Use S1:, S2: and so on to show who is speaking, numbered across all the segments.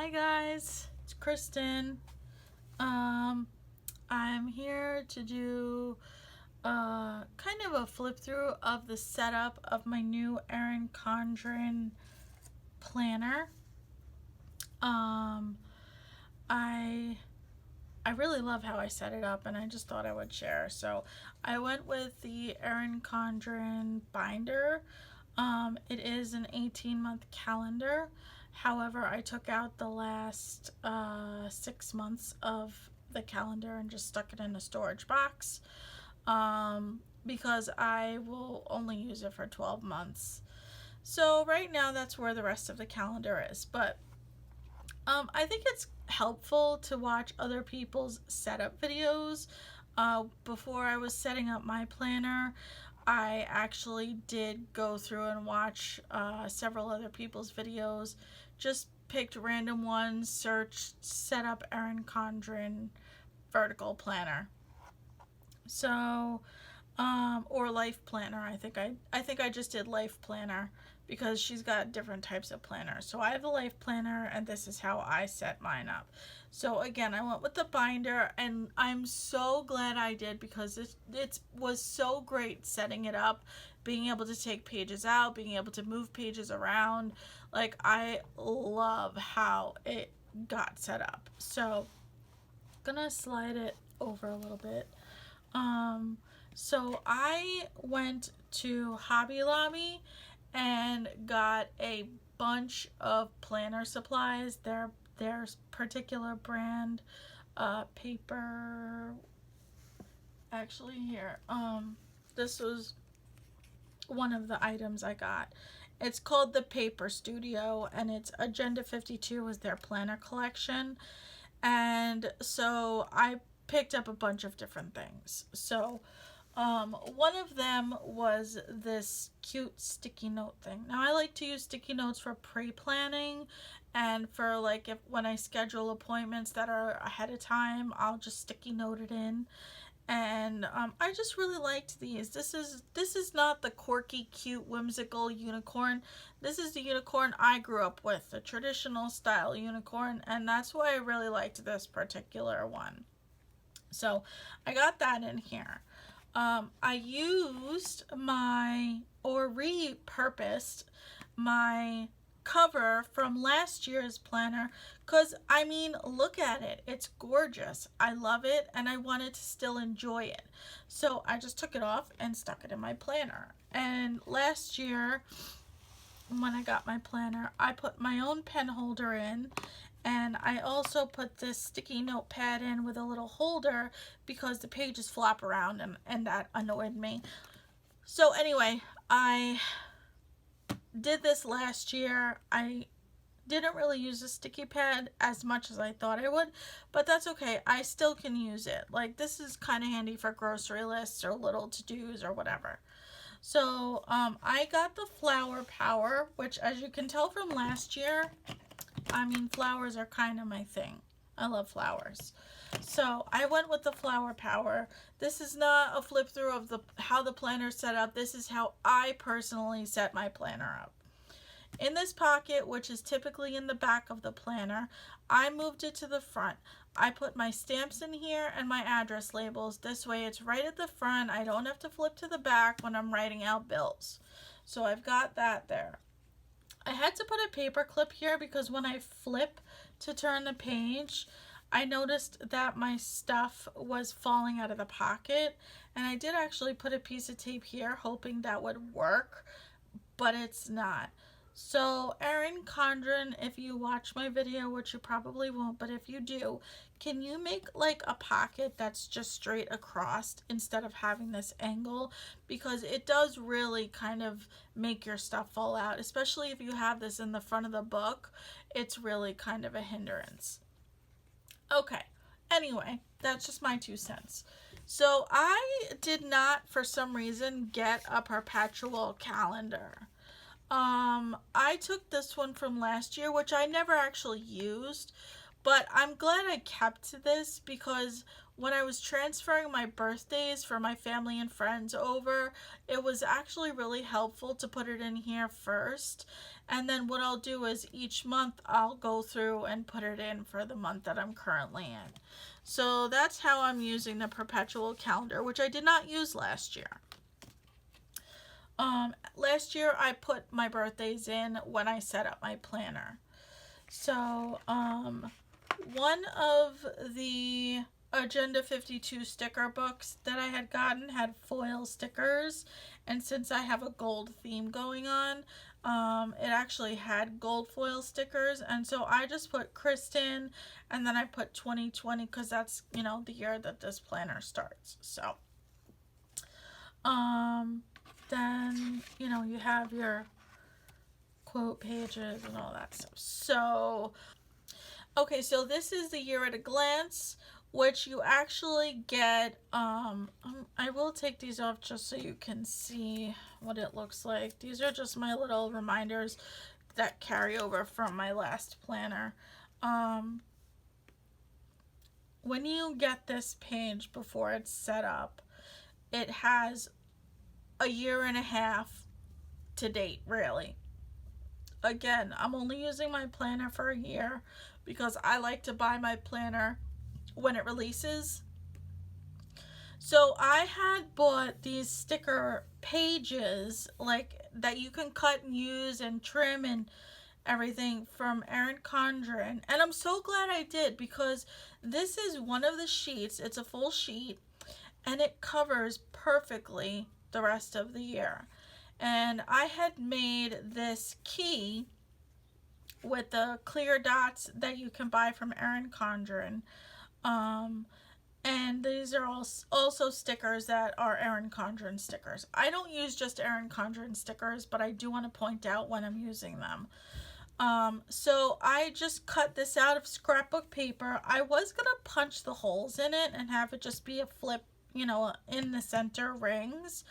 S1: Hi guys, it's Kristen. I'm here to do kind of a flip through of the setup of my new Erin Condren planner. Um, I I really love how I set it up, and I just thought I would share. So I went with the Erin Condren binder. It is an 18-month calendar. However, I took out the last 6 months of the calendar and just stuck it in a storage box because I will only use it for 12 months. So right now that's where the rest of the calendar is. But I think it's helpful to watch other people's setup videos. Before I was setting up my planner, I actually did go through and watch several other people's videos. Just picked random ones, searched, set up Erin Condren vertical planner. So, or life planner. I think I just did life planner because she's got different types of planners. So I have the life planner, and this is how I set mine up. So again, I went with the binder, and I'm so glad I did because it was so great setting it up, being able to take pages out, being able to move pages around. Like, I love how it got set up. So gonna slide it over a little bit. So I went to Hobby Lobby and got a bunch of planner supplies. Their particular brand paper, actually here, this was one of the items I got. It's called the Paper Studio, and it's Agenda 52 is their planner collection. And so I picked up a bunch of different things. So one of them was this cute sticky note thing. Now, I like to use sticky notes for pre-planning, and for like when I schedule appointments that are ahead of time, I'll just sticky note it in. And I just really liked these. This is not the quirky, cute, whimsical unicorn. This is the unicorn I grew up with, the traditional style unicorn, and that's why I really liked this particular one. So I got that in here. I used repurposed my cover from last year's planner because, I mean, look at it. It's gorgeous. I love it, and I wanted to still enjoy it. So I just took it off and stuck it in my planner. And last year, when I got my planner, I put my own pen holder in, and I also put this sticky notepad in with a little holder because the pages flop around, and that annoyed me. So anyway, I did this last year. I didn't really use a sticky pad as much as I thought I would, but that's okay. I still can use it. Like, this is kind of handy for grocery lists or little to-dos or whatever. So I got the Flower Power, which, as you can tell from last year, I mean, flowers are kind of my thing. I love flowers. So I went with the Flower Power. This is not a flip through of how the planner is set up. This is how I personally set my planner up. In this pocket, which is typically in the back of the planner, I moved it to the front. I put my stamps in here and my address labels. This way it's right at the front. I don't have to flip to the back when I'm writing out bills. So I've got that there. I had to put a paper clip here because when I flip to turn the page, I noticed that my stuff was falling out of the pocket, and I did actually put a piece of tape here hoping that would work, but it's not. So Erin Condren, if you watch my video, which you probably won't, but if you do, can you make like a pocket that's just straight across instead of having this angle? Because it does really kind of make your stuff fall out, especially if you have this in the front of the book. It's really kind of a hindrance. Okay, anyway, that's just my 2 cents. So I did not, for some reason, get a perpetual calendar. I took this one from last year, which I never actually used, but I'm glad I kept this because when I was transferring my birthdays for my family and friends over, it was actually really helpful to put it in here first. And then what I'll do is each month I'll go through and put it in for the month that I'm currently in. So that's how I'm using the perpetual calendar, which I did not use last year. Last year I put my birthdays in when I set up my planner. So, one of the Agenda 52 sticker books that I had gotten had foil stickers, and since I have a gold theme going on, it actually had gold foil stickers, and so I just put Kristen, and then I put 2020 because that's, the year that this planner starts. So, then, you have your quote pages and all that stuff. So, okay, so this is the year at a glance, which you actually get. I will take these off just so you can see what it looks like. These are just my little reminders that carry over from my last planner. When you get this page before it's set up, it has a year and a half to date, really. Again, I'm only using my planner for a year because I like to buy my planner when it releases. So I had bought these sticker pages like that you can cut and use and trim and everything from Erin Condren, and I'm so glad I did because this is one of the sheets. It's a full sheet and it covers perfectly the rest of the year. And I had made this key with the clear dots that you can buy from Erin Condren. And these are also stickers that are Erin Condren stickers. I don't use just Erin Condren stickers, but I do want to point out when I'm using them. So I just cut this out of scrapbook paper. I was going to punch the holes in it and have it just be a flip, in the center rings.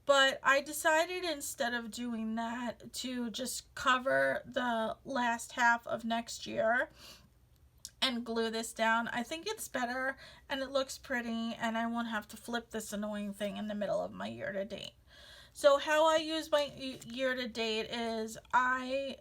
S1: But I decided instead of doing that to just cover the last half of next year and glue this down. I think it's better and it looks pretty and I won't have to flip this annoying thing in the middle of my year to date. So how I use my year to date is I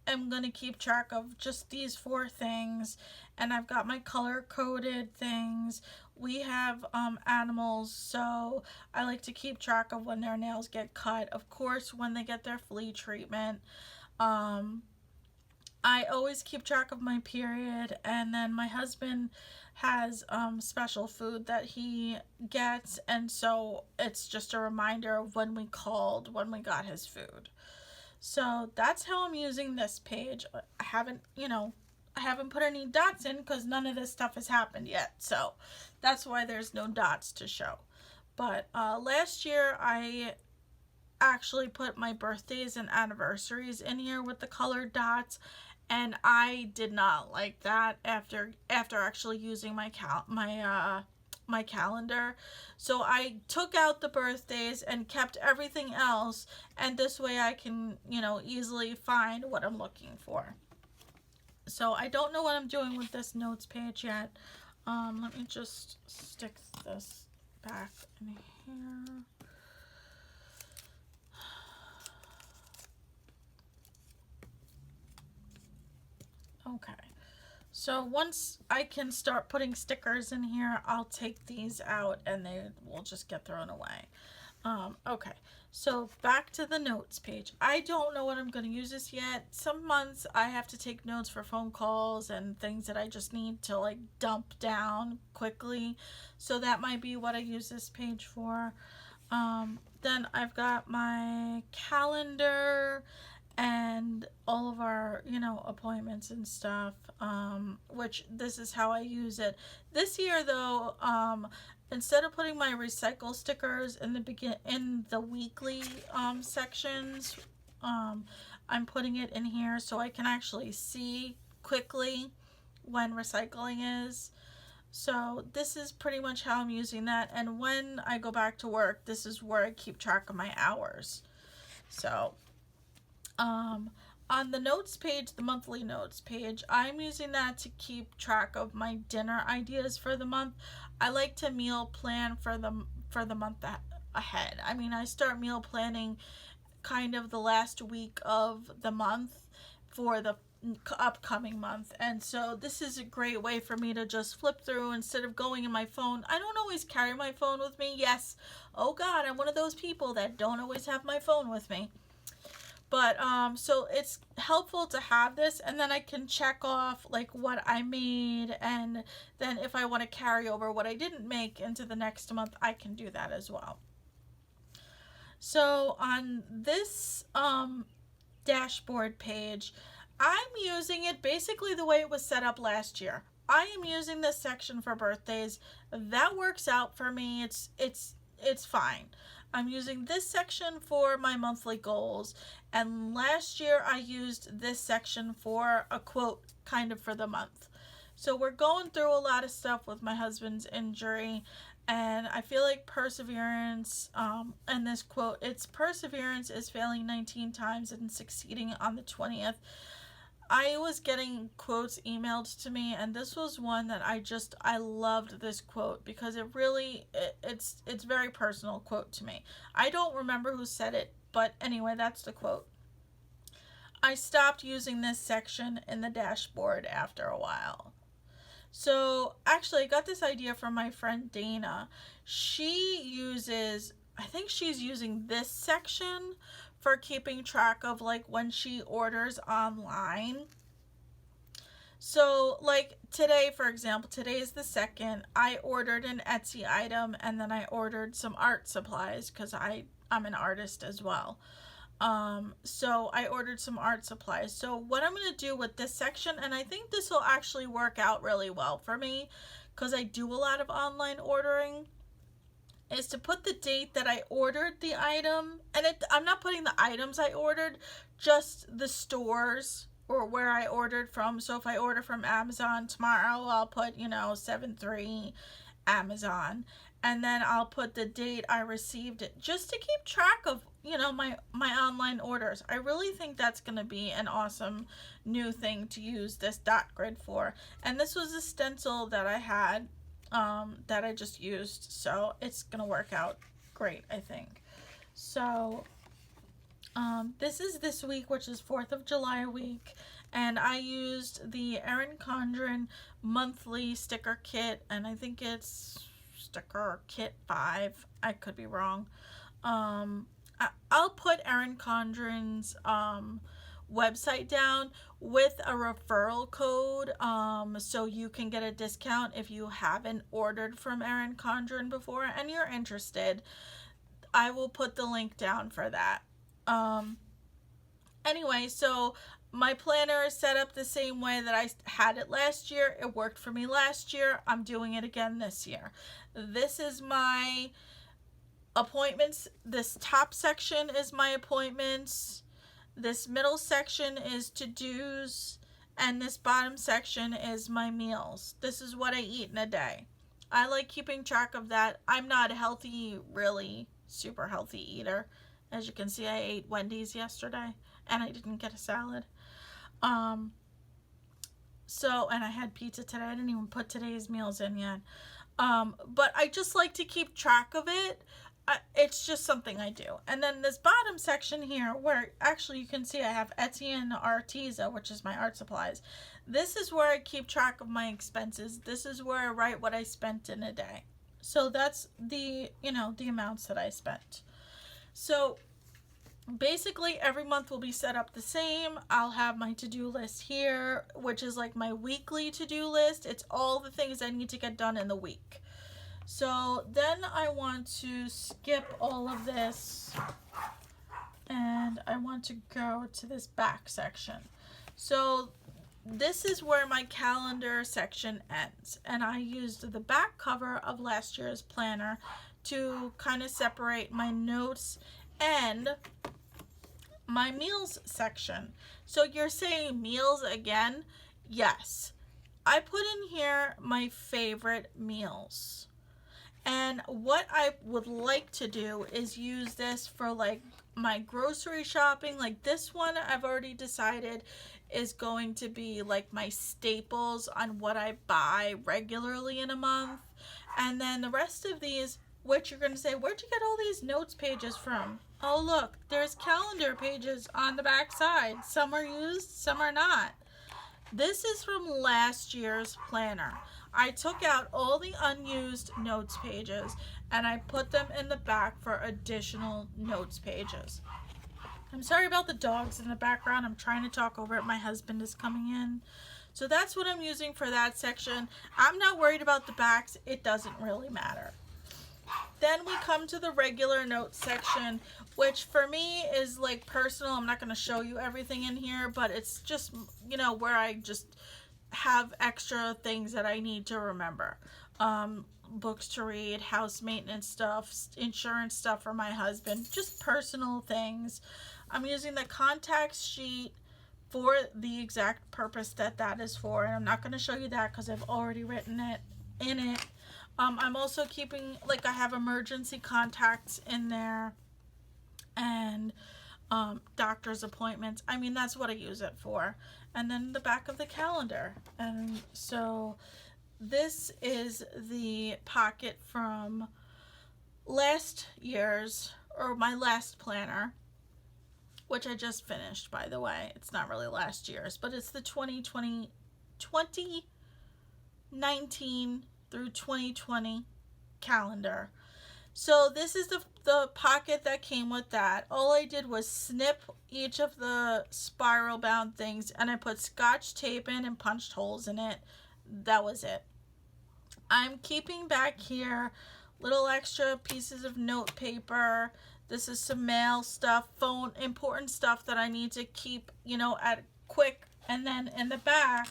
S1: am going to keep track of just these 4 things, and I've got my color coded things. We have animals, so I like to keep track of when their nails get cut, of course when they get their flea treatment. I always keep track of my period, and then my husband has special food that he gets, and so it's just a reminder of when we called, when we got his food. So that's how I'm using this page. I haven't put any dots in because none of this stuff has happened yet. So that's why there's no dots to show. But last year I actually put my birthdays and anniversaries in here with the colored dots, and I did not like that after actually using my calendar. So I took out the birthdays and kept everything else, and this way I can, easily find what I'm looking for. So I don't know what I'm doing with this notes page yet. Let me just stick this back in here. Okay. So once I can start putting stickers in here, I'll take these out and they will just get thrown away. Okay, so back to the notes page. I don't know what I'm going to use this yet. Some months I have to take notes for phone calls and things that I just need to dump down quickly. So that might be what I use this page for. Then I've got my calendar and all of our appointments and stuff, which this is how I use it this year though. Instead of putting my recycle stickers in the weekly sections, I'm putting it in here so I can actually see quickly when recycling is. So this is pretty much how I'm using that, and when I go back to work, this is where I keep track of my hours. So On the notes page, the monthly notes page, I'm using that to keep track of my dinner ideas for the month. I like to meal plan for the month ahead. I mean, I start meal planning kind of the last week of the month for the upcoming month. And so this is a great way for me to just flip through instead of going in my phone. I don't always carry my phone with me. Yes. Oh God, I'm one of those people that don't always have my phone with me. But so it's helpful to have this, and then I can check off like what I made, and then if I want to carry over what I didn't make into the next month, I can do that as well. So on this dashboard page, I'm using it basically the way it was set up last year. I am using this section for birthdays. That works out for me. It's fine. I'm using this section for my monthly goals, and last year I used this section for a quote kind of for the month. So we're going through a lot of stuff with my husband's injury, and I feel like perseverance, and this quote, it's perseverance is failing 19 times and succeeding on the 20th. I was getting quotes emailed to me, and this was one that I loved this quote because it really, it's very personal quote to me. I don't remember who said it, but anyway, that's the quote. I stopped using this section in the dashboard after a while. So actually, I got this idea from my friend Dana. I think she's using this section for keeping track of like when she orders online. So like today, for example, today is the 2nd. I ordered an Etsy item, and then I ordered some art supplies because I'm an artist as well. So I ordered some art supplies. So what I'm going to do with this section, and I think this will actually work out really well for me because I do a lot of online ordering, is to put the date that I ordered the item, and I'm not putting the items I ordered, just the stores or where I ordered from. So if I order from Amazon tomorrow, I'll put 7/3 Amazon, and then I'll put the date I received it, just to keep track of my online orders. I really think that's going to be an awesome new thing to use this dot grid for. And this was a stencil that I had that I just used, so it's gonna work out great, I think. So this is this week, which is 4th of July week, and I used the Erin Condren monthly sticker kit, and I think it's sticker kit 5. I could be wrong. I'll put Erin Condren's website down with a referral code, so you can get a discount if you haven't ordered from Erin Condren before and you're interested. I will put the link down for that. Anyway, so my planner is set up the same way that I had it last year. It worked for me last year. I'm doing it again this year. This is my appointments. This top section is my appointments. This middle section is to-dos, and this bottom section is my meals. This is what I eat in a day. I like keeping track of that. I'm not a healthy, really super healthy eater. As you can see, I ate Wendy's yesterday, and I didn't get a salad. And I had pizza today. I didn't even put today's meals in yet. But I just like to keep track of it. It's just something I do. And then this bottom section here, where actually you can see I have Etsy and Arteza, which is my art supplies. This is where I keep track of my expenses. This is where I write what I spent in a day. So that's the amounts that I spent. So basically every month will be set up the same. I'll have my to-do list here, which is like my weekly to-do list. It's all the things I need to get done in the week. So then I want to skip all of this, and I want to go to this back section. So this is where my calendar section ends, and I used the back cover of last year's planner to kind of separate my notes and my meals section. So you're saying meals again? Yes. I put in here my favorite meals. And what I would like to do is use this for like my grocery shopping. Like this one I've already decided is going to be like my staples on what I buy regularly in a month. And then the rest of these, which you're going to say, where'd you get all these notes pages from? Oh look, there's calendar pages on the back side. Some are used, some are not. This is from last year's planner. I took out all the unused notes pages and I put them in the back for additional notes pages. I'm sorry about the dogs in the background. I'm trying to talk over it. My husband is coming in. So that's what I'm using for that section. I'm not worried about the backs. It doesn't really matter. Then we come to the regular notes section, which for me is like personal. I'm not going to show you everything in here, but it's just, you know, where I just have extra things that I need to remember. Books to read, house maintenance stuff, insurance stuff for my husband, just personal things. I'm using the contact sheet for the exact purpose that that is for, and I'm not going to show you that because I've already written it in it. I'm also keeping, like, I have emergency contacts in there, and doctor's appointments. I mean, that's what I use it for. And then the back of the calendar. And so this is the pocket from last year's, or my last planner, which I just finished, by the way. It's not really last year's, but it's the 2019 through 2020 calendar. So this is the pocket that came with that. All I did was snip each of the spiral bound things and I put scotch tape in and punched holes in it. That was it. I'm keeping back here little extra pieces of note paper. This is some mail stuff, phone, important stuff that I need to keep, you know, at quick. And then in the back,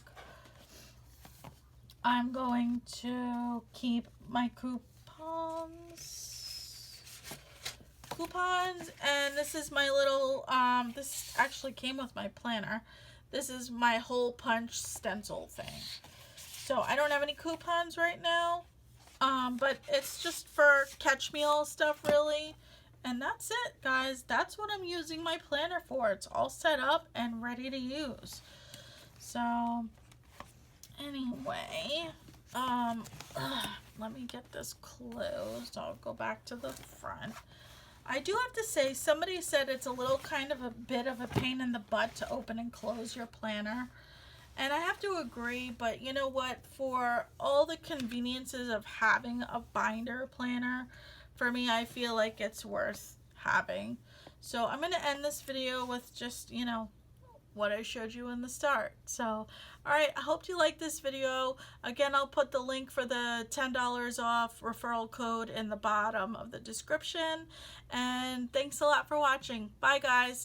S1: I'm going to keep my coupons, and this is my little, this actually came with my planner. This is my hole punch stencil thing. So I don't have any coupons right now, but it's just for catch me all stuff really. And that's it, guys. That's what I'm using my planner for. It's all set up and ready to use. So anyway, let me get this closed. I'll go back to the front. I do have to say, somebody said it's a little kind of a bit of a pain in the butt to open and close your planner. And I have to agree, but you know what? For all the conveniences of having a binder planner, for me, I feel like it's worth having. So I'm going to end this video with just, you know, what I showed you in the start. So, all right, I hope you like this video. Again, I'll put the link for the $10 off referral code in the bottom of the description. And thanks a lot for watching. Bye, guys.